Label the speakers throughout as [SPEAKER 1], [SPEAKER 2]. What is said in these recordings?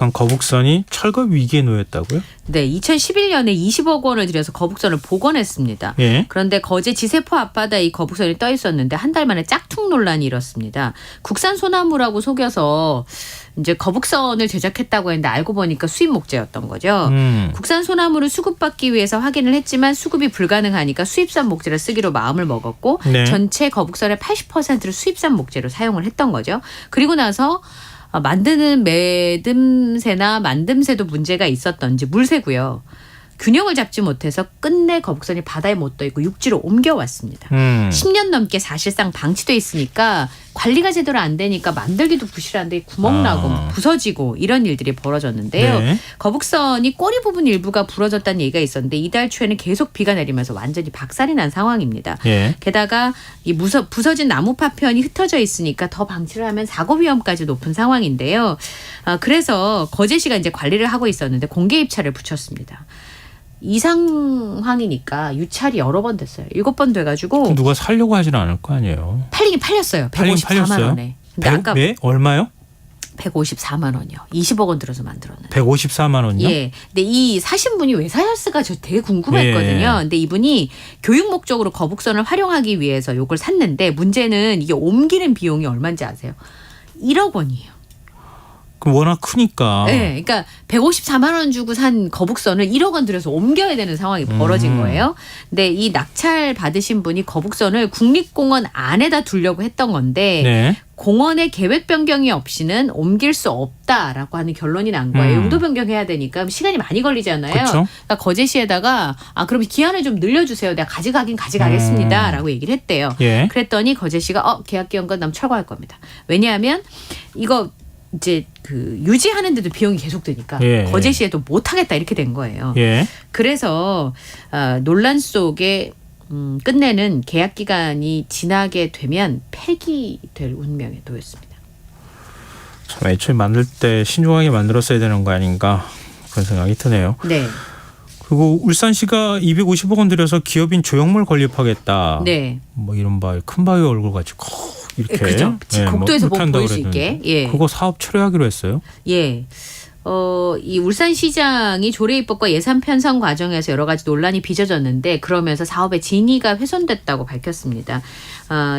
[SPEAKER 1] 거북선이 철거 위기에 놓였다고요?
[SPEAKER 2] 네, 2011년에 20억 원을 들여서 거북선을 복원했습니다.
[SPEAKER 1] 예.
[SPEAKER 2] 그런데 거제 지세포 앞바다에 이 거북선이 떠 있었는데 한 달 만에 짝퉁 논란이 일었습니다. 국산 소나무라고 속여서 이제 거북선을 제작했다고 했는데 알고 보니까 수입 목재였던 거죠. 국산 소나무를 수급받기 위해서 확인을 했지만 수급이 불가능하니까 수입산 목재를 쓰기로 마음을 먹었고
[SPEAKER 1] 네.
[SPEAKER 2] 전체 거북선의 80%를 수입산 목재로 사용을 했던 거죠. 그리고 나서 만드는 매듭새나 만듦새도 문제가 있었던지 물새고요. 균형을 잡지 못해서 끝내 거북선이 바다에 못 떠 있고 육지로 옮겨왔습니다. 10년 넘게 사실상 방치돼 있으니까 관리가 제대로 안 되니까 만들기도 부실한데 구멍 나고 부서지고 이런 일들이 벌어졌는데요.
[SPEAKER 1] 네.
[SPEAKER 2] 거북선이 꼬리 부분 일부가 부러졌다는 얘기가 있었는데 이달 초에는 계속 비가 내리면서 완전히 박살이 난 상황입니다.
[SPEAKER 1] 예.
[SPEAKER 2] 게다가 이 부서진 나무 파편이 흩어져 있으니까 더 방치를 하면 사고 위험까지 높은 상황인데요. 그래서 거제시가 이제 관리를 하고 있었는데 공개 입찰을 붙였습니다. 이 상황이니까 유찰이 여러 번 됐어요. 7번 돼가지고
[SPEAKER 1] 누가 살려고 하지는 않을 거 아니에요.
[SPEAKER 2] 팔리긴 팔렸어요. 154만 원에. 근데 아까
[SPEAKER 1] 네? 얼마요?
[SPEAKER 2] 154만 원이요. 20억 원 들어서 만들었는데.
[SPEAKER 1] 154만 원이요?
[SPEAKER 2] 예. 근데 이 사신 분이 왜 사셨을까 저 되게 궁금했거든요.
[SPEAKER 1] 예.
[SPEAKER 2] 근데 이분이 교육 목적으로 거북선을 활용하기 위해서 이걸 샀는데 문제는 이게 옮기는 비용이 얼마인지 아세요? 1억 원이에요.
[SPEAKER 1] 그럼 워낙 크니까.
[SPEAKER 2] 네, 그러니까 154만 원 주고 산 거북선을 1억 원 들여서 옮겨야 되는 상황이 벌어진 거예요. 근데 이 낙찰 받으신 분이 거북선을 국립공원 안에다 두려고 했던 건데
[SPEAKER 1] 네.
[SPEAKER 2] 공원의 계획 변경이 없이는 옮길 수 없다라고 하는 결론이 난 거예요. 용도 변경해야 되니까 시간이 많이 걸리잖아요.
[SPEAKER 1] 그쵸?
[SPEAKER 2] 그러니까 거제시에다가 그럼 기한을 좀 늘려주세요. 내가 가져가긴 가져가겠습니다라고 얘기를 했대요.
[SPEAKER 1] 예.
[SPEAKER 2] 그랬더니 거제시가 계약 기간 끝나면 철거할 겁니다. 왜냐하면 이거 이제 그 유지하는데도 비용이 계속 드니까
[SPEAKER 1] 예.
[SPEAKER 2] 거제시에도 못하겠다 이렇게 된 거예요.
[SPEAKER 1] 예.
[SPEAKER 2] 그래서 논란 속에 끝내는 계약 기간이 지나게 되면 폐기될 운명에 놓였습니다.
[SPEAKER 1] 참 애초에 만들 때 신중하게 만들었어야 되는 거 아닌가 그런 생각이 드네요.
[SPEAKER 2] 네.
[SPEAKER 1] 그리고 울산시가 250억 원 들여서 기업인 조형물 건립하겠다.
[SPEAKER 2] 네.
[SPEAKER 1] 뭐 이른바 큰 바위 얼굴 같이 이렇게.
[SPEAKER 2] 그죠. 곡도에서
[SPEAKER 1] 뭐
[SPEAKER 2] 보일 수 있게. 예.
[SPEAKER 1] 그거 사업 철회하기로 했어요.
[SPEAKER 2] 예. 이 울산시장이 조례 입법과 예산 편성 과정에서 여러 가지 논란이 빚어졌는데 그러면서 사업의 진위가 훼손됐다고 밝혔습니다.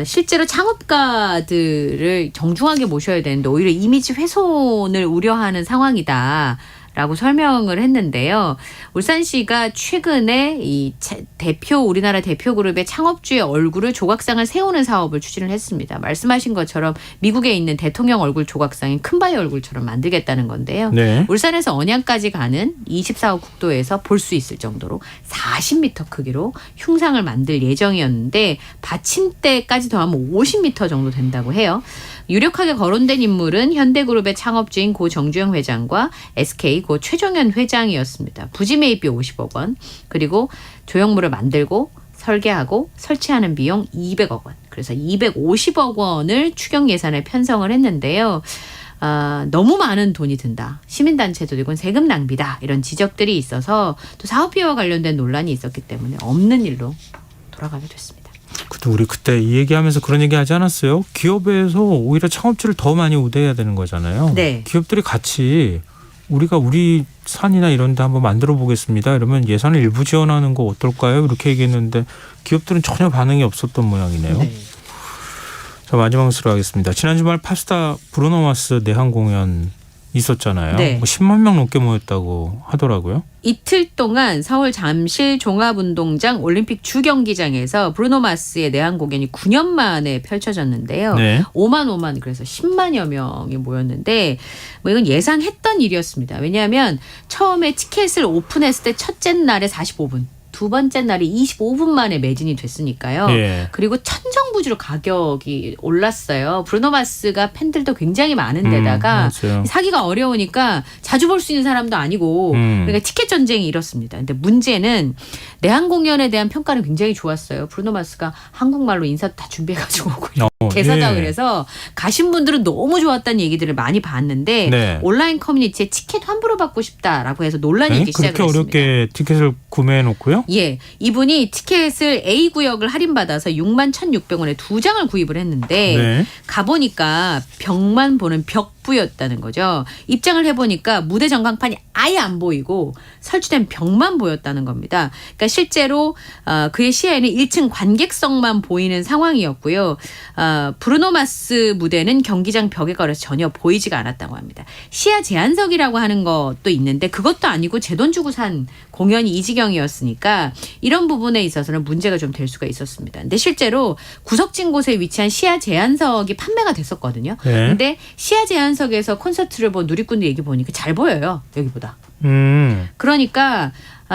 [SPEAKER 2] 실제로 창업가들을 정중하게 모셔야 되는데 오히려 이미지 훼손을 우려하는 상황이다. 라고 설명을 했는데요. 울산시가 최근에 이 우리나라 대표 그룹의 창업주의 얼굴을 조각상을 세우는 사업을 추진을 했습니다. 말씀하신 것처럼 미국에 있는 대통령 얼굴 조각상인 큰바위 얼굴처럼 만들겠다는 건데요.
[SPEAKER 1] 네.
[SPEAKER 2] 울산에서 언양까지 가는 24호 국도에서 볼 수 있을 정도로 40m 크기로 흉상을 만들 예정이었는데 받침대까지 더하면 50m 정도 된다고 해요. 유력하게 거론된 인물은 현대그룹의 창업주인 고 정주영 회장과 SK 고 최종현 회장이었습니다. 부지 매입비 50억 원 그리고 조형물을 만들고 설계하고 설치하는 비용 200억 원. 그래서 250억 원을 추경 예산에 편성을 했는데요. 너무 많은 돈이 든다. 시민단체도 이건 세금 낭비다. 이런 지적들이 있어서 또 사업비와 관련된 논란이 있었기 때문에 없는 일로 돌아가게 됐습니다.
[SPEAKER 1] 우리 그때 이 얘기하면서 그런 얘기 하지 않았어요? 기업에서 오히려 창업주를 더 많이 우대해야 되는 거잖아요.
[SPEAKER 2] 네.
[SPEAKER 1] 기업들이 같이 우리가 우리 산이나 이런 데 한번 만들어 보겠습니다. 이러면 예산을 일부 지원하는 거 어떨까요? 이렇게 얘기했는데 기업들은 전혀 반응이 없었던 모양이네요.
[SPEAKER 2] 네.
[SPEAKER 1] 자, 마지막으로 하겠습니다. 지난 주말 팝스타 브루노 마스 내한 공연 있었잖아요.
[SPEAKER 2] 네.
[SPEAKER 1] 10만 명 넘게 모였다고 하더라고요.
[SPEAKER 2] 이틀 동안 서울 잠실 종합운동장 올림픽 주경기장에서 브루노 마스의 내한 공연이 9년 만에 펼쳐졌는데요.
[SPEAKER 1] 네.
[SPEAKER 2] 5만 그래서 10만여 명이 모였는데 이건 예상했던 일이었습니다. 왜냐하면 처음에 티켓을 오픈했을 때 첫째 날에 45분. 두 번째 날이 25분 만에 매진이 됐으니까요.
[SPEAKER 1] 예.
[SPEAKER 2] 그리고 천정부지로 가격이 올랐어요. 브루노 마스가 팬들도 굉장히 많은 데다가
[SPEAKER 1] 맞아요.
[SPEAKER 2] 사기가 어려우니까 자주 볼 수 있는 사람도 아니고 그러니까 티켓 전쟁이 일었습니다. 근데 문제는 내한 공연에 대한 평가는 굉장히 좋았어요. 브루노 마스가 한국말로 인사 다 준비해가지고 오고 대사다
[SPEAKER 1] 예.
[SPEAKER 2] 그래서 가신 분들은 너무 좋았다는 얘기들을 많이 봤는데
[SPEAKER 1] 네.
[SPEAKER 2] 온라인 커뮤니티에 티켓 환불을 받고 싶다라고 해서 논란이 일기 시작을
[SPEAKER 1] 그렇게
[SPEAKER 2] 했습니다.
[SPEAKER 1] 어렵게 티켓을 구매해 놓고요?
[SPEAKER 2] 예, 이분이 티켓을 A 구역을 할인받아서 6만 1,600원에 2장을 구입을 했는데
[SPEAKER 1] 네.
[SPEAKER 2] 가보니까 벽만 보는 벽 북부였다는 거죠. 입장을 해보니까 무대 전광판이 아예 안 보이고 설치된 벽만 보였다는 겁니다. 그러니까 실제로 그의 시야에는 1층 관객석만 보이는 상황이었고요. 브루노 마스 무대는 경기장 벽에 걸어서 전혀 보이지가 않았다고 합니다. 시야 제한석이라고 하는 것도 있는데 그것도 아니고 제 돈 주고 산 공연이 이 지경이었으니까 이런 부분에 있어서는 문제가 좀 될 수가 있었습니다. 근데 실제로 구석진 곳에 위치한 시야 제한석이 판매가 됐었거든요.
[SPEAKER 1] 네.
[SPEAKER 2] 근데 시야 제한석에서 콘서트를 본 누리꾼들 얘기 보니까 잘 보여요. 여기보다. 그러니까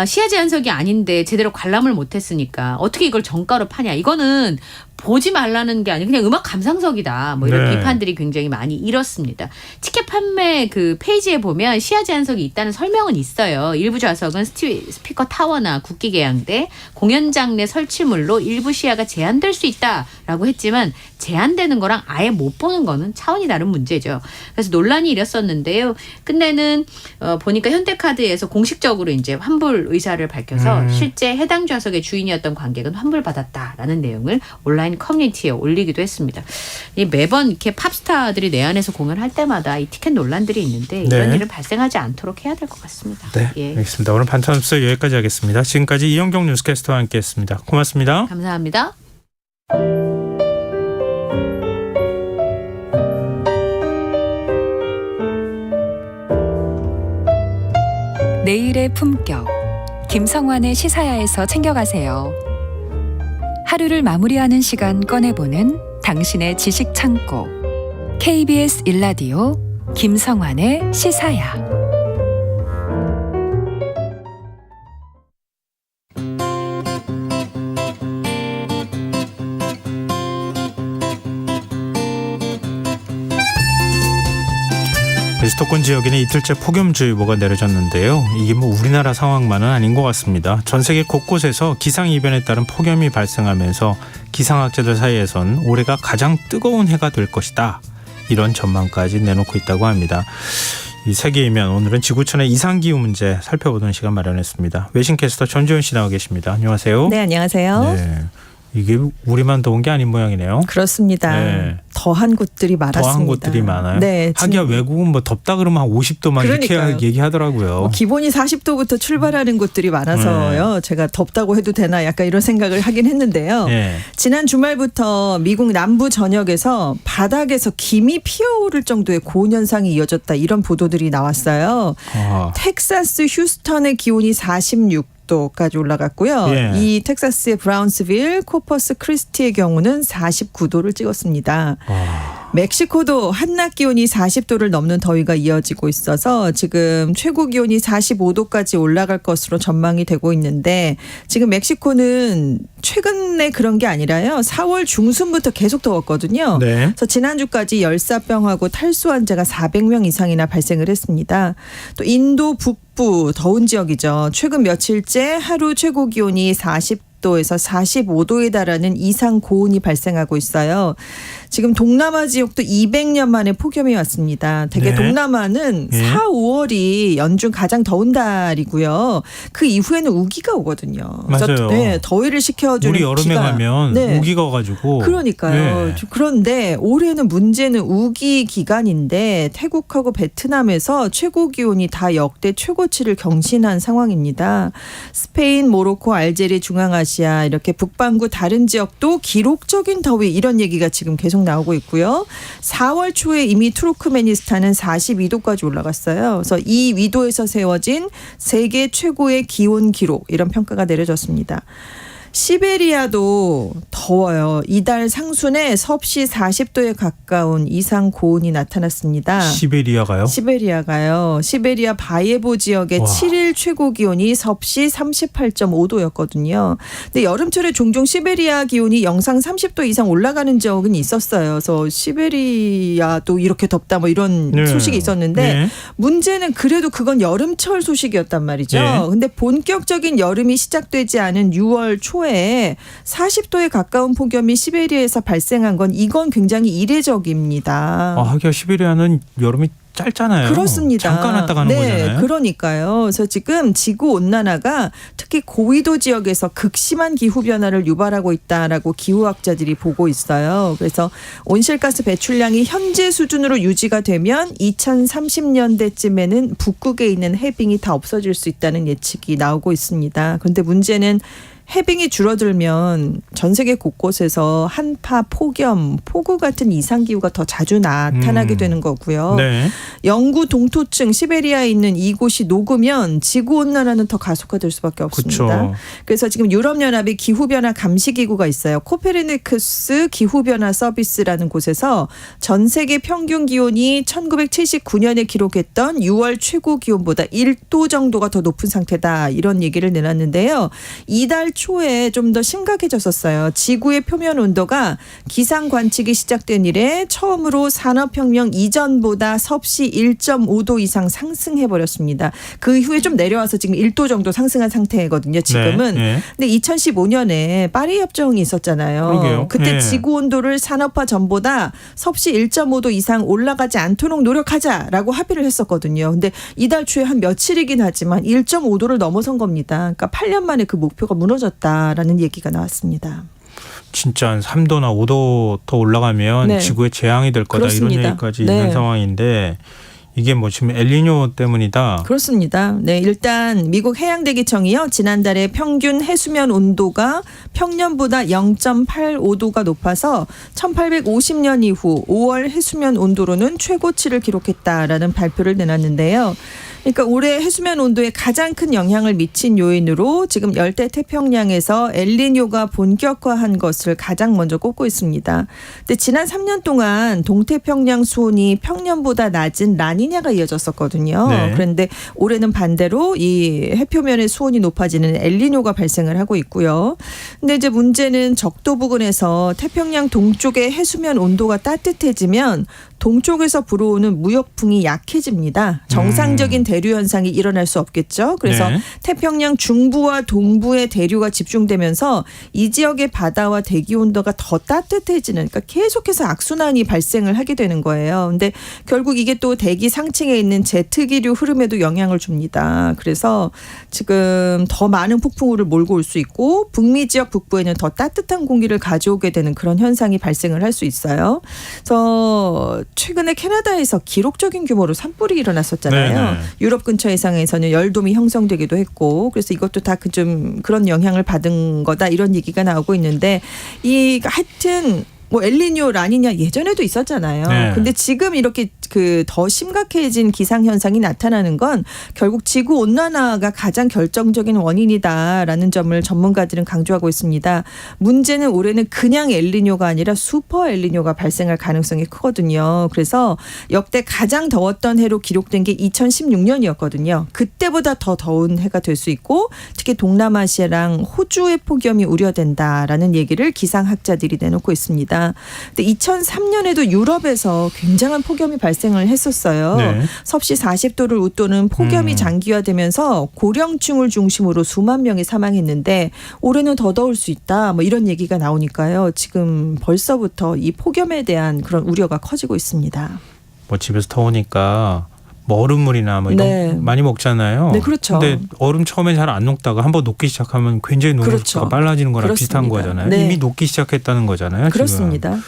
[SPEAKER 2] 시야 제한석이 아닌데 제대로 관람을 못했으니까 어떻게 이걸 정가로 파냐. 이거는 보지 말라는 게 아니고 그냥 음악 감상석이다. 뭐 이런
[SPEAKER 1] 네.
[SPEAKER 2] 비판들이 굉장히 많이 일었습니다. 티켓 판매 그 페이지에 보면 시야 제한석이 있다는 설명은 있어요. 일부 좌석은 스피커 타워나 국기 개양대, 공연장 내 설치물로 일부 시야가 제한될 수 있다라고 했지만 제한되는 거랑 아예 못 보는 거는 차원이 다른 문제죠. 그래서 논란이 일었었는데요. 끝내는 보니까 현대카드에서 공식적으로 이제 환불 의사를 밝혀서 실제 해당 좌석의 주인이었던 관객은 환불받았다라는 내용을 온라인 커뮤니티에 올리기도 했습니다. 매번 이렇게 팝스타들이 내 안에서 공연할 때마다 이 티켓 논란들이 있는데 이런
[SPEAKER 1] 네.
[SPEAKER 2] 일은 발생하지 않도록 해야 될 것 같습니다.
[SPEAKER 1] 네,
[SPEAKER 2] 예.
[SPEAKER 1] 알겠습니다. 오늘 반탄업소 여기까지 하겠습니다. 지금까지 이영경 뉴스캐스터와 함께했습니다. 고맙습니다.
[SPEAKER 2] 감사합니다.
[SPEAKER 3] 내일의 품격 김성환의 시사야에서 챙겨가세요. 하루를 마무리하는 시간 꺼내보는 당신의 지식 창고 KBS 1라디오 김성환의 시사야.
[SPEAKER 1] 수도권 지역에는 이틀째 폭염주의보가 내려졌는데요. 이게 뭐 우리나라 상황만은 아닌 것 같습니다. 전 세계 곳곳에서 기상이변에 따른 폭염이 발생하면서 기상학자들 사이에선 올해가 가장 뜨거운 해가 될 것이다. 이런 전망까지 내놓고 있다고 합니다. 이 세계이면 오늘은 지구촌의 이상기후 문제 살펴보는 시간 마련했습니다. 외신캐스터 전지현 씨 나와 계십니다. 안녕하세요.
[SPEAKER 4] 네, 안녕하세요.
[SPEAKER 1] 네. 이게 우리만 더운 게 아닌 모양이네요.
[SPEAKER 4] 그렇습니다.
[SPEAKER 1] 네.
[SPEAKER 4] 더한 곳들이 많았습니다.
[SPEAKER 1] 더한 곳들이 많아요.
[SPEAKER 4] 네,
[SPEAKER 1] 하기야 외국은 뭐 덥다 그러면 한 50도만
[SPEAKER 4] 그러니까요.
[SPEAKER 1] 이렇게 얘기하더라고요.
[SPEAKER 4] 뭐 기본이 40도부터 출발하는 곳들이 많아서요. 제가 덥다고 해도 되나 약간 이런 생각을 하긴 했는데요.
[SPEAKER 1] 네.
[SPEAKER 4] 지난 주말부터 미국 남부 전역에서 바닥에서 김이 피어오를 정도의 고온 현상이 이어졌다 이런 보도들이 나왔어요. 텍사스 휴스턴의 기온이 46도까지 올라갔고요.
[SPEAKER 1] 예.
[SPEAKER 4] 이 텍사스의 브라운스빌, 코퍼스 크리스티의 경우는 49도를 찍었습니다. 멕시코도 한낮 기온이 40도를 넘는 더위가 이어지고 있어서 지금 최고 기온이 45도까지 올라갈 것으로 전망이 되고 있는데 지금 멕시코는 최근에 그런 게 아니라요. 4월 중순부터 계속 더웠거든요.
[SPEAKER 1] 네.
[SPEAKER 4] 그래서 지난주까지 열사병하고 탈수 환자가 400명 이상이나 발생을 했습니다. 또 인도 북부 더운 지역이죠. 최근 며칠째 하루 최고 기온이 40도에서 45도에 달하는 이상 고온이 발생하고 있어요. 지금 동남아 지역도 200년 만에 폭염이 왔습니다. 되게
[SPEAKER 1] 네.
[SPEAKER 4] 동남아는
[SPEAKER 1] 네.
[SPEAKER 4] 4, 5월이 연중 가장 더운 달이고요. 그 이후에는 우기가 오거든요. 그래서
[SPEAKER 1] 맞아요.
[SPEAKER 4] 네, 더위를 식혀주는
[SPEAKER 1] 우리 여름에
[SPEAKER 4] 기간.
[SPEAKER 1] 가면
[SPEAKER 4] 네.
[SPEAKER 1] 우기가 와가지고.
[SPEAKER 4] 그러니까요.
[SPEAKER 1] 네.
[SPEAKER 4] 그런데 올해는 문제는 우기 기간인데 태국하고 베트남에서 최고 기온이 다 역대 최고치를 경신한 상황입니다. 스페인, 모로코, 알제리, 중앙아시아 이렇게 북반구 다른 지역도 기록적인 더위 이런 얘기가 지금 계속 나오고 있고요. 4월 초에 이미 투르크메니스탄은 42도까지 올라갔어요. 그래서 이 위도에서 세워진 세계 최고의 기온 기록 이런 평가가 내려졌습니다. 시베리아도 더워요. 이달 상순에 섭씨 40도에 가까운 이상 고온이 나타났습니다.
[SPEAKER 1] 시베리아가요?
[SPEAKER 4] 시베리아가요. 시베리아 바예보 지역의
[SPEAKER 1] 와.
[SPEAKER 4] 7일 최고 기온이 섭씨 38.5도였거든요. 근데 여름철에 종종 시베리아 기온이 영상 30도 이상 올라가는 적은 있었어요. 그래서 시베리아도 이렇게 덥다 뭐 이런
[SPEAKER 1] 네.
[SPEAKER 4] 소식이 있었는데
[SPEAKER 1] 네.
[SPEAKER 4] 문제는 그래도 그건 여름철 소식이었단 말이죠.
[SPEAKER 1] 네.
[SPEAKER 4] 근데 본격적인 여름이 시작되지 않은 6월 초에 40도에 가까운 폭염이 시베리아에서 발생한 건 이건 굉장히 이례적입니다.
[SPEAKER 1] 하기야 시베리아는 여름이 짧잖아요.
[SPEAKER 4] 그렇습니다.
[SPEAKER 1] 잠깐 왔다 가는 거잖아요.
[SPEAKER 4] 그러니까요. 그래서 지금 지구 온난화가 특히 고위도 지역에서 극심한 기후 변화를 유발하고 있다라고 기후학자들이 보고 있어요. 그래서 온실가스 배출량이 현재 수준으로 유지가 되면 2030년대쯤에는 북극에 있는 해빙이 다 없어질 수 있다는 예측이 나오고 있습니다. 그런데 문제는 해빙이 줄어들면 전 세계 곳곳에서 한파, 폭염, 폭우 같은 이상기후가 더 자주 나타나게 되는 거고요.
[SPEAKER 1] 네.
[SPEAKER 4] 영구 동토층 시베리아에 있는 이곳이 녹으면 지구온난화는 더 가속화될 수밖에 없습니다.
[SPEAKER 1] 그렇죠.
[SPEAKER 4] 그래서 지금 유럽연합이 기후변화 감시기구가 있어요. 코페르니쿠스 기후변화 서비스라는 곳에서 전 세계 평균 기온이 1979년에 기록했던 6월 최고 기온보다 1도 정도가 더 높은 상태다. 이런 얘기를 내놨는데요. 이달 초에 좀 더 심각해졌었어요. 지구의 표면 온도가 기상 관측이 시작된 이래 처음으로 산업혁명 이전보다 섭씨 1.5도 이상 상승해버렸습니다. 그 이후에 좀 내려와서 지금 1도 정도 상승한 상태거든요. 지금은.
[SPEAKER 1] 네.
[SPEAKER 4] 근데 2015년에 파리 협정이 있었잖아요.
[SPEAKER 1] 그러게요.
[SPEAKER 4] 그때
[SPEAKER 1] 네.
[SPEAKER 4] 지구 온도를 산업화 전보다 섭씨 1.5도 이상 올라가지 않도록 노력하자라고 합의를 했었거든요. 근데 이달 초에 한 며칠이긴 하지만 1.5도를 넘어선 겁니다. 그러니까 8년 만에 그 목표가 무너졌다라는 얘기가 나왔습니다.
[SPEAKER 1] 진짜 한 3도나 5도 더 올라가면
[SPEAKER 4] 네.
[SPEAKER 1] 지구에 재앙이 될 거다.
[SPEAKER 4] 그렇습니다.
[SPEAKER 1] 이런 얘기까지
[SPEAKER 4] 네.
[SPEAKER 1] 있는 상황인데 이게 뭐 지금 엘니뇨 때문이다.
[SPEAKER 4] 그렇습니다. 네, 일단 미국 해양대기청이요. 지난달에 평균 해수면 온도가 평년보다 0.85도가 높아서 1850년 이후 5월 해수면 온도로는 최고치를 기록했다라는 발표를 내놨는데요. 그러니까 올해 해수면 온도에 가장 큰 영향을 미친 요인으로 지금 열대 태평양에서 엘니뇨가 본격화한 것을 가장 먼저 꼽고 있습니다. 근데 지난 3년 동안 동태평양 수온이 평년보다 낮은 라니냐가 이어졌었거든요.
[SPEAKER 1] 네.
[SPEAKER 4] 그런데 올해는 반대로 이 해표면의 수온이 높아지는 엘니뇨가 발생을 하고 있고요. 근데 이제 문제는 적도 부근에서 태평양 동쪽의 해수면 온도가 따뜻해지면 동쪽에서 불어오는 무역풍이 약해집니다. 정상적인 대류 현상이 일어날 수 없겠죠. 그래서
[SPEAKER 1] 네.
[SPEAKER 4] 태평양 중부와 동부의 대류가 집중되면서 이 지역의 바다와 대기 온도가 더 따뜻해지는, 그러니까 계속해서 악순환이 발생을 하게 되는 거예요. 근데 결국 이게 또 대기 상층에 있는 제트기류 흐름에도 영향을 줍니다. 그래서 지금 더 많은 폭풍우를 몰고 올 수 있고 북미 지역 북부에는 더 따뜻한 공기를 가져오게 되는 그런 현상이 발생을 할 수 있어요. 그래서 최근에 캐나다에서 기록적인 규모로 산불이 일어났었잖아요.
[SPEAKER 1] 네네.
[SPEAKER 4] 유럽 근처 해상에서는 열돔이 형성되기도 했고, 그래서 이것도 다 좀 그런 영향을 받은 거다 이런 얘기가 나오고 있는데, 이 하여튼 뭐 엘니뇨, 라니냐 예전에도 있었잖아요.
[SPEAKER 1] 네.
[SPEAKER 4] 근데 지금 이렇게 그 더 심각해진 기상 현상이 나타나는 건 결국 지구 온난화가 가장 결정적인 원인이다라는 점을 전문가들은 강조하고 있습니다. 문제는 올해는 그냥 엘니뇨가 아니라 슈퍼 엘니뇨가 발생할 가능성이 크거든요. 그래서 역대 가장 더웠던 해로 기록된 게 2016년이었거든요. 그때보다 더 더운 해가 될 수 있고 특히 동남아시아랑 호주의 폭염이 우려된다라는 얘기를 기상학자들이 내놓고 있습니다. 근데 2003년에도 유럽에서 굉장한 폭염이 발생을 했었어요.
[SPEAKER 1] 네.
[SPEAKER 4] 섭씨 40도를 웃도는 폭염이 장기화되면서 고령층을 중심으로 수만 명이 사망했는데 올해는 더 더울 수 있다. 뭐 이런 얘기가 나오니까요. 지금 벌써부터 이 폭염에 대한 그런 우려가 커지고 있습니다.
[SPEAKER 1] 뭐 집에서 더우니까 뭐 얼음물이나 뭐 이런
[SPEAKER 4] 네.
[SPEAKER 1] 많이 먹잖아요.
[SPEAKER 4] 네, 그렇죠.
[SPEAKER 1] 근데 얼음 처음에 잘 안 녹다가 한번 녹기 시작하면 굉장히 녹는
[SPEAKER 4] 그렇죠.
[SPEAKER 1] 속도가 빨라지는 거랑
[SPEAKER 4] 그렇습니다.
[SPEAKER 1] 비슷한 거잖아요.
[SPEAKER 4] 네.
[SPEAKER 1] 이미 녹기 시작했다는 거잖아요.
[SPEAKER 4] 그렇습니다.
[SPEAKER 1] 지금.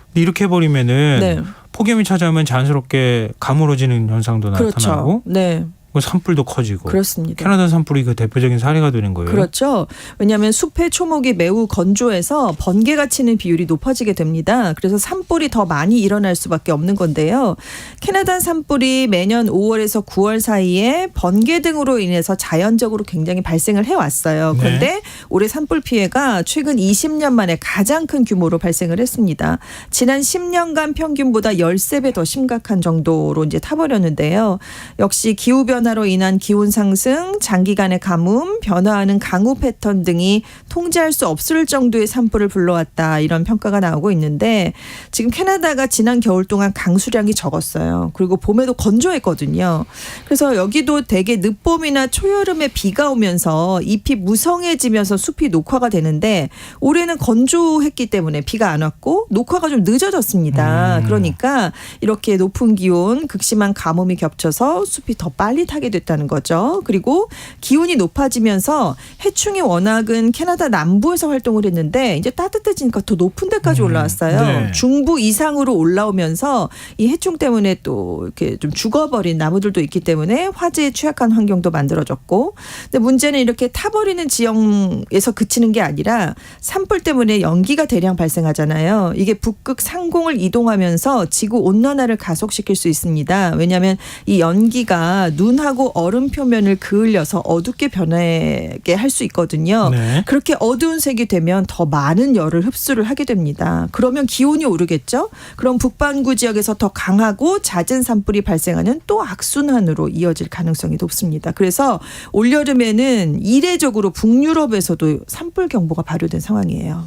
[SPEAKER 1] 근데 이렇게 해버리면은
[SPEAKER 4] 네.
[SPEAKER 1] 폭염이 찾아오면 자연스럽게 가물어지는 현상도
[SPEAKER 4] 그렇죠.
[SPEAKER 1] 나타나고
[SPEAKER 4] 네.
[SPEAKER 1] 산불도 커지고.
[SPEAKER 4] 그렇습니다.
[SPEAKER 1] 캐나다 산불이 그 대표적인 사례가 되는 거예요.
[SPEAKER 4] 그렇죠. 왜냐하면 숲의 초목이 매우 건조해서 번개가 치는 비율이 높아지게 됩니다. 그래서 산불이 더 많이 일어날 수밖에 없는 건데요. 캐나다 산불이 매년 5월에서 9월 사이에 번개 등으로 인해서 자연적으로 굉장히 발생을 해왔어요. 그런데
[SPEAKER 1] 네.
[SPEAKER 4] 올해 산불 피해가 최근 20년 만에 가장 큰 규모로 발생을 했습니다. 지난 10년간 평균보다 13배 더 심각한 정도로 이제 타버렸는데요. 역시 기후변화 기후변화로 인한 기온 상승, 장기간의 가뭄, 변화하는 강우 패턴 등이 통제할 수 없을 정도의 산불을 불러왔다. 이런 평가가 나오고 있는데 지금 캐나다가 지난 겨울 동안 강수량이 적었어요. 그리고 봄에도 건조했거든요. 그래서 여기도 대개 늦봄이나 초여름에 비가 오면서 잎이 무성해지면서 숲이 녹화가 되는데 올해는 건조했기 때문에 비가 안 왔고 녹화가 좀 늦어졌습니다. 그러니까 이렇게 높은 기온, 극심한 가뭄이 겹쳐서 숲이 더 빨리 타게 됐다는 거죠. 그리고 기온이 높아지면서 해충이 워낙은 캐나다 남부에서 활동을 했는데 이제 따뜻해지니까 더 높은 데까지 올라왔어요.
[SPEAKER 1] 네.
[SPEAKER 4] 중부 이상으로 올라오면서 이 해충 때문에 또 이렇게 좀 죽어버린 나무들도 있기 때문에 화재에 취약한 환경도 만들어졌고, 근데 문제는 이렇게 타버리는 지형에서 그치는 게 아니라 산불 때문에 연기가 대량 발생하잖아요. 이게 북극 상공을 이동하면서 지구 온난화를 가속시킬 수 있습니다. 왜냐하면 이 연기가 눈하고 얼음 표면을 그을려서 어둡게 변하게 할 수 있거든요.
[SPEAKER 1] 네.
[SPEAKER 4] 그렇게 어두운 색이 되면 더 많은 열을 흡수를 하게 됩니다. 그러면 기온이 오르겠죠. 그럼 북반구 지역에서 더 강하고 잦은 산불이 발생하는 또 악순환으로 이어질 가능성이 높습니다. 그래서 올여름에는 이례적으로 북유럽에서도 산불 경보가 발효된 상황이에요.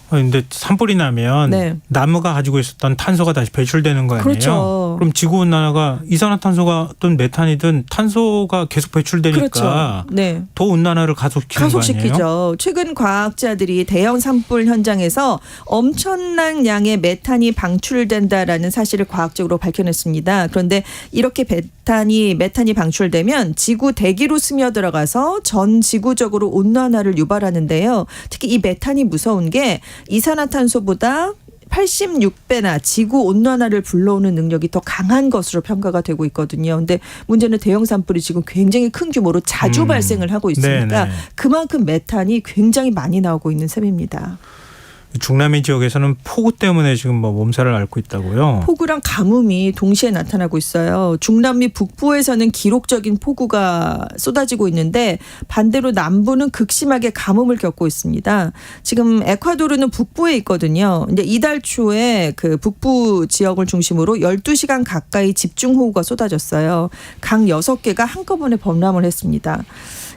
[SPEAKER 1] 근데 산불이 나면
[SPEAKER 4] 네.
[SPEAKER 1] 나무가 가지고 있었던 탄소가 다시 배출되는 거 아니에요?
[SPEAKER 4] 그렇죠.
[SPEAKER 1] 그럼 지구온난화가 이산화탄소가든 메탄이든 탄소가 계속 배출되니까
[SPEAKER 4] 그렇죠. 네.
[SPEAKER 1] 더 온난화를 가속시키는 거 아니에요?
[SPEAKER 4] 가속시키죠. 최근 과학자들이 대형 산불 현장에서 엄청난 양의 메탄이 방출된다라는 사실을 과학적으로 밝혀냈습니다. 그런데 이렇게 메탄이 방출되면 지구 대기로 스며들어가서 전 지구적으로 온난화를 유발하는데요. 특히 이 메탄이 무서운 게 이산화탄소보다 86배나 지구 온난화를 불러오는 능력이 더 강한 것으로 평가가 되고 있거든요. 근데 문제는 대형 산불이 지금 굉장히 큰 규모로 자주 발생을 하고 있으니까
[SPEAKER 1] 네네.
[SPEAKER 4] 그만큼 메탄이 굉장히 많이 나오고 있는 셈입니다.
[SPEAKER 1] 중남미 지역에서는 폭우 때문에 지금 뭐 몸살을 앓고 있다고요?
[SPEAKER 4] 폭우랑 가뭄이 동시에 나타나고 있어요. 중남미 북부에서는 기록적인 폭우가 쏟아지고 있는데 반대로 남부는 극심하게 가뭄을 겪고 있습니다. 지금 에콰도르는 북부에 있거든요. 근데 이달 초에 그 북부 지역을 중심으로 12시간 가까이 집중호우가 쏟아졌어요. 강 6개가 한꺼번에 범람을 했습니다.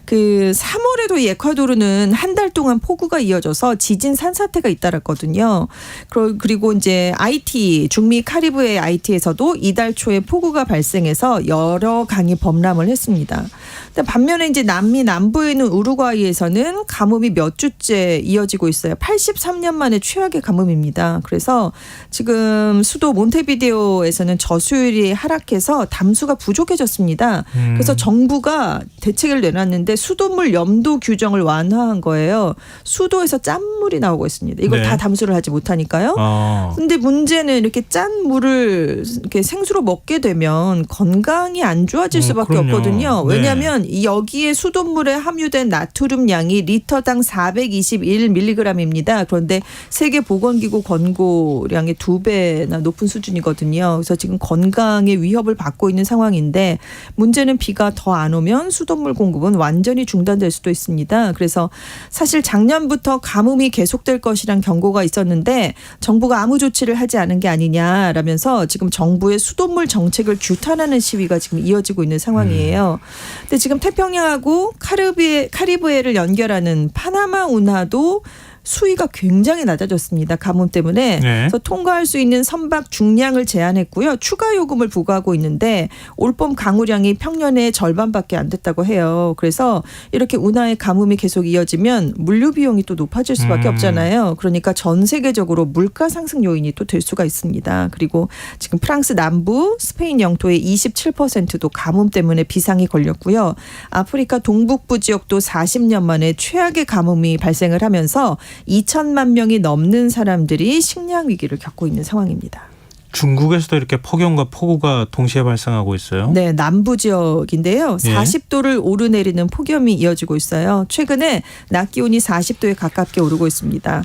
[SPEAKER 4] 그 3월에도 이 에콰도르는 한 달 동안 폭우가 이어져서 지진 산사태가 잇따랐거든요. 그리고 이제 아이티, 중미 카리브해 아이티에서도 이달 초에 폭우가 발생해서 여러 강이 범람을 했습니다. 근데 반면에 이제 남미 남부에 있는 우루과이에서는 가뭄이 몇 주째 이어지고 있어요. 83년 만에 최악의 가뭄입니다. 그래서 지금 수도 몬테비데오에서는 저수율이 하락해서 담수가 부족해졌습니다. 그래서 정부가 대책을 내놨는데 수돗물 염도 규정을 완화한 거예요. 수도에서 짠물이 나오고 있습니다. 이걸
[SPEAKER 1] 네.
[SPEAKER 4] 다 담수를 하지 못하니까요. 근데 문제는 이렇게 짠 물을 이렇게 생수로 먹게 되면 건강이 안 좋아질 수밖에
[SPEAKER 1] 그럼요.
[SPEAKER 4] 없거든요.
[SPEAKER 1] 네.
[SPEAKER 4] 왜냐하면 여기에 수돗물에 함유된 나트륨 양이 리터당 421mg입니다. 그런데 세계보건기구 권고량의 2배나 높은 수준이거든요. 그래서 지금 건강에 위협을 받고 있는 상황인데 문제는 비가 더 안 오면 수돗물 공급은 완전히 중단될 수도 있습니다. 그래서 사실 작년부터 가뭄이 계속될 것이란 경고가 있었는데 정부가 아무 조치를 하지 않은 게 아니냐라면서 지금 정부의 수돗물 정책을 규탄하는 시위가 지금 이어지고 있는 상황이에요. 근데 지금 태평양하고 카리브해를 연결하는 파나마 운하도 수위가 굉장히 낮아졌습니다. 가뭄 때문에.
[SPEAKER 1] 네.
[SPEAKER 4] 그래서 통과할 수 있는 선박 중량을 제한했고요. 추가 요금을 부과하고 있는데 올봄 강우량이 평년의 절반밖에 안 됐다고 해요. 그래서 이렇게 운하의 가뭄이 계속 이어지면 물류 비용이 또 높아질 수밖에 없잖아요. 그러니까 전 세계적으로 물가 상승 요인이 또 될 수가 있습니다. 그리고 지금 프랑스 남부, 스페인 영토의 27%도 가뭄 때문에 비상이 걸렸고요. 아프리카 동북부 지역도 40년 만에 최악의 가뭄이 발생을 하면서 2천만 명이 넘는 사람들이 식량 위기를 겪고 있는 상황입니다.
[SPEAKER 1] 중국에서도 이렇게 폭염과 폭우가 동시에 발생하고 있어요.
[SPEAKER 4] 네, 남부 지역인데요. 40도를 오르내리는 폭염이 이어지고 있어요. 최근에 낮 기온이 40도에 가깝게 오르고 있습니다.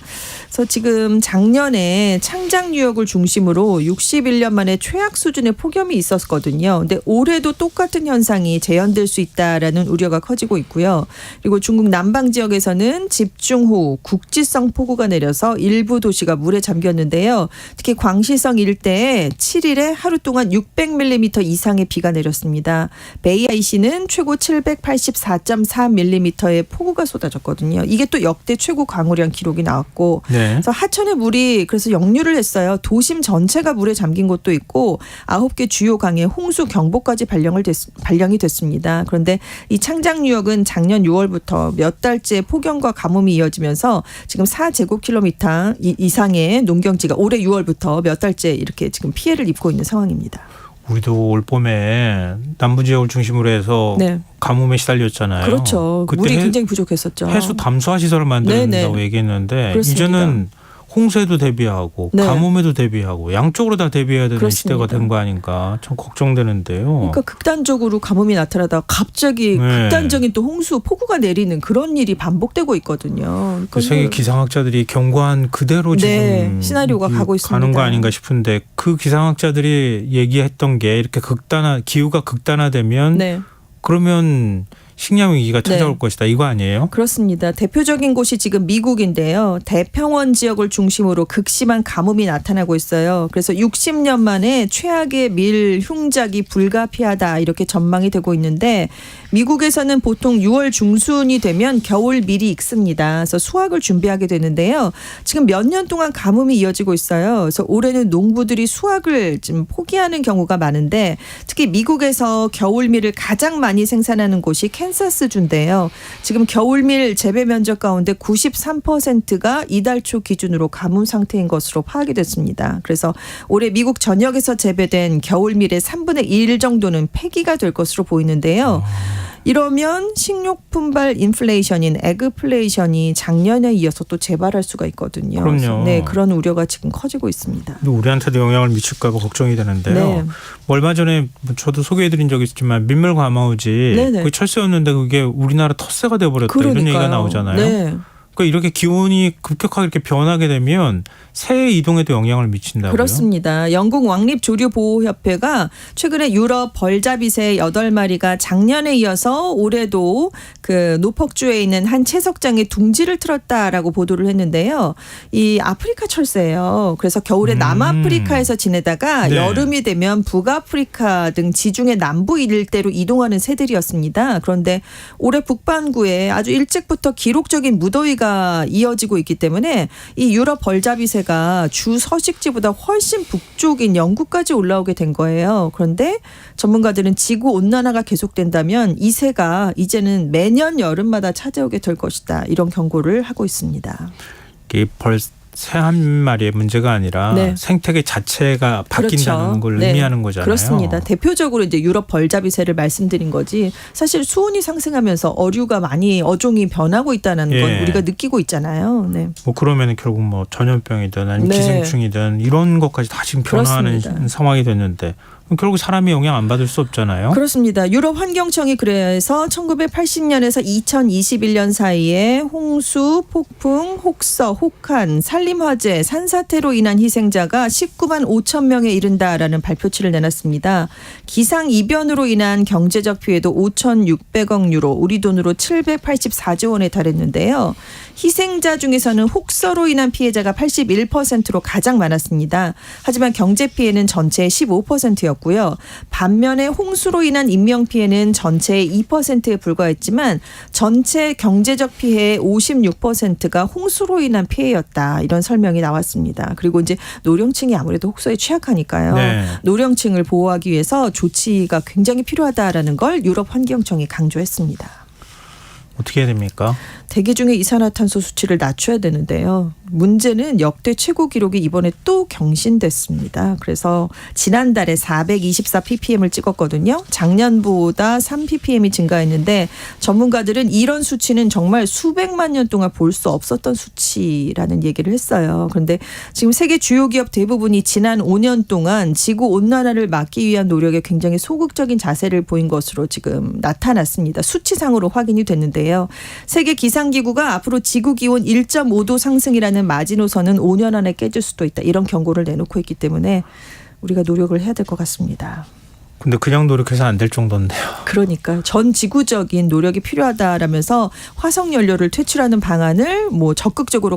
[SPEAKER 4] 그래서 지금 작년에 창작 뉴욕을 중심으로 61년 만에 최악 수준의 폭염이 있었거든요. 근데 올해도 똑같은 현상이 재현될 수 있다라는 우려가 커지고 있고요. 그리고 중국 남방 지역에서는 집중호우, 국지성 폭우가 내려서 일부 도시가 물에 잠겼는데요. 특히 광시성 일대에 7일에 하루 동안 600mm 이상의 비가 내렸습니다. 베이아이시는 최고 784.4mm의 폭우가 쏟아졌거든요. 이게 또 역대 최고 강우량 기록이 나왔고
[SPEAKER 1] 네.
[SPEAKER 4] 그래서 하천의 물이 그래서 역류를 했어요. 도심 전체가 물에 잠긴 곳도 있고 9개 주요 강에 홍수 경보까지 발령이 됐습니다. 그런데 이 창작 뉴욕은 작년 6월부터 몇 달째 폭염과 가뭄이 이어지면서 지금 4제곱킬로미터 이상의 농경지가 올해 6월부터 몇 달째 이렇게 지금 피해를 입고 있는 상황입니다.
[SPEAKER 1] 우리도 올 봄에 남부 지역을 중심으로 해서
[SPEAKER 4] 네.
[SPEAKER 1] 가뭄에 시달렸잖아요.
[SPEAKER 4] 그렇죠.
[SPEAKER 1] 그때
[SPEAKER 4] 물이 굉장히 부족했었죠.
[SPEAKER 1] 해수 담수화 시설을 만든다고 얘기했는데
[SPEAKER 4] 그렇습니다.
[SPEAKER 1] 이제는 홍수에도 대비하고
[SPEAKER 4] 네.
[SPEAKER 1] 가뭄에도 대비하고 양쪽으로 다 대비해야 되는
[SPEAKER 4] 그렇습니다.
[SPEAKER 1] 시대가 된 거 아닌가 참 걱정되는데요.
[SPEAKER 4] 그러니까 극단적으로 가뭄이 나타나다가 갑자기
[SPEAKER 1] 네.
[SPEAKER 4] 극단적인 또 홍수, 폭우가 내리는 그런 일이 반복되고 있거든요. 그러니까
[SPEAKER 1] 세계 기상학자들이 경고한 그대로
[SPEAKER 4] 네,
[SPEAKER 1] 지금
[SPEAKER 4] 시나리오가 가고 있습니다.
[SPEAKER 1] 가는 거 아닌가 싶은데 그 기상학자들이 얘기했던 게 이렇게 기후가 극단화되면
[SPEAKER 4] 네.
[SPEAKER 1] 그러면 식량 위기가 찾아올
[SPEAKER 4] 네.
[SPEAKER 1] 것이다. 이거 아니에요?
[SPEAKER 4] 그렇습니다. 대표적인 곳이 지금 미국인데요. 대평원 지역을 중심으로 극심한 가뭄이 나타나고 있어요. 그래서 60년 만에 최악의 밀 흉작이 불가피하다 이렇게 전망이 되고 있는데 미국에서는 보통 6월 중순이 되면 겨울 밀이 익습니다. 그래서 수확을 준비하게 되는데요. 지금 몇 년 동안 가뭄이 이어지고 있어요. 그래서 올해는 농부들이 수확을 좀 포기하는 경우가 많은데 특히 미국에서 겨울밀을 가장 많이 생산하는 곳이 캔사스주인데요. 지금 겨울밀 재배 면적 가운데 93%가 이달 초 기준으로 가뭄 상태인 것으로 파악이 됐습니다. 그래서 올해 미국 전역에서 재배된 겨울밀의 3분의 1 정도는 폐기가 될 것으로 보이는데요. 이러면 식료품발 인플레이션인 에그플레이션이 작년에 이어서 또 재발할 수가 있거든요.
[SPEAKER 1] 그럼요.
[SPEAKER 4] 네, 그런 우려가 지금 커지고 있습니다.
[SPEAKER 1] 우리한테도 영향을 미칠까 봐 걱정이 되는데요.
[SPEAKER 4] 네.
[SPEAKER 1] 얼마 전에 저도 소개해드린 적이 있지만 민물 과마우지
[SPEAKER 4] 네네.
[SPEAKER 1] 그게 철새였는데 그게 우리나라 텃새가 돼버렸다 이런 얘기가 나오잖아요.
[SPEAKER 4] 네.
[SPEAKER 1] 그러니까 이렇게 기온이 급격하게 이렇게 변하게 되면 새의 이동에도 영향을 미친다고요?
[SPEAKER 4] 그렇습니다. 영국 왕립조류보호협회가 최근에 유럽 벌자비새 8마리가 작년에 이어서 올해도 그 노퍽주에 있는 한 채석장에 둥지를 틀었다라고 보도를 했는데요. 이 아프리카 철새예요. 그래서 겨울에 남아프리카에서 지내다가
[SPEAKER 1] 네.
[SPEAKER 4] 여름이 되면 북아프리카 등 지중해 남부 일대로 이동하는 새들이었습니다. 그런데 올해 북반구에 아주 일찍부터 기록적인 무더위가 이어지고 있기 때문에 이 유럽 벌자비새 가 주 서식지보다 훨씬 북쪽인 영국까지 올라오게 된 거예요. 그런데 전문가들은 지구 온난화가 계속된다면 이 새가 이제는 매년 여름마다 찾아오게 될 것이다. 이런 경고를 하고 있습니다.
[SPEAKER 1] 이 새 한 마리의 문제가 아니라
[SPEAKER 4] 네.
[SPEAKER 1] 생태계 자체가 바뀐다는
[SPEAKER 4] 그렇죠.
[SPEAKER 1] 걸
[SPEAKER 4] 네.
[SPEAKER 1] 의미하는 거잖아요.
[SPEAKER 4] 그렇습니다. 대표적으로 이제 유럽 벌자비새를 말씀드린 거지. 사실 수온이 상승하면서 어종이 변하고 있다는 건
[SPEAKER 1] 예.
[SPEAKER 4] 우리가 느끼고 있잖아요. 네.
[SPEAKER 1] 뭐 그러면 결국 뭐 전염병이든 아니면
[SPEAKER 4] 네.
[SPEAKER 1] 기생충이든 이런 것까지 다 지금 변화하는
[SPEAKER 4] 그렇습니다.
[SPEAKER 1] 상황이 됐는데 그럼 결국 사람이 영향 안 받을 수 없잖아요.
[SPEAKER 4] 그렇습니다. 유럽 환경청이 그래서 1980년에서 2021년 사이에 홍수, 폭풍, 혹서, 혹한, 산림화재, 산사태로 인한 희생자가 19만 5천 명에 이른다라는 발표치를 내놨습니다. 기상이변으로 인한 경제적 피해도 5,600억 유로, 우리 돈으로 784조 원에 달했는데요. 희생자 중에서는 혹서로 인한 피해자가 81%로 가장 많았습니다. 하지만 경제 피해는 전체의 15%였고요. 반면에 홍수로 인한 인명 피해는 전체의 2%에 불과했지만 전체 경제적 피해의 56%가 홍수로 인한 피해였다. 이런 설명이 나왔습니다. 그리고 이제 노령층이 아무래도 혹서에 취약하니까요.
[SPEAKER 1] 네.
[SPEAKER 4] 노령층을 보호하기 위해서 조치가 굉장히 필요하다라는 걸 유럽 환경청이 강조했습니다.
[SPEAKER 1] 어떻게 해야 됩니까?
[SPEAKER 4] 대기 중에 이산화탄소 수치를 낮춰야 되는데요. 문제는 역대 최고 기록이 이번에 또 경신됐습니다. 그래서 지난달에 424ppm을 찍었거든요. 작년보다 3ppm이 증가했는데 전문가들은 이런 수치는 정말 수백만 년 동안 볼 수 없었던 수치라는 얘기를 했어요. 그런데 지금 세계 주요 기업 대부분이 지난 5년 동안 지구 온난화를 막기 위한 노력에 굉장히 소극적인 자세를 보인 것으로 지금 나타났습니다. 수치상으로 확인이 됐는데요. 세계 기상기구가 앞으로 지구 기온 1.5도 상승이라는 있는 마지노선은 5년 안에 깨질 수도 있다. 이런 경고를 내놓고 있기 때문에 우리가 노력을 해야 될 것 같습니다.
[SPEAKER 1] 근데 그냥 노력해서 안 될 정도인데요.
[SPEAKER 4] 그러니까 전 지구적인 노력이 필요하다라면서 화석 연료를 퇴출하는 방안을 뭐 적극적으로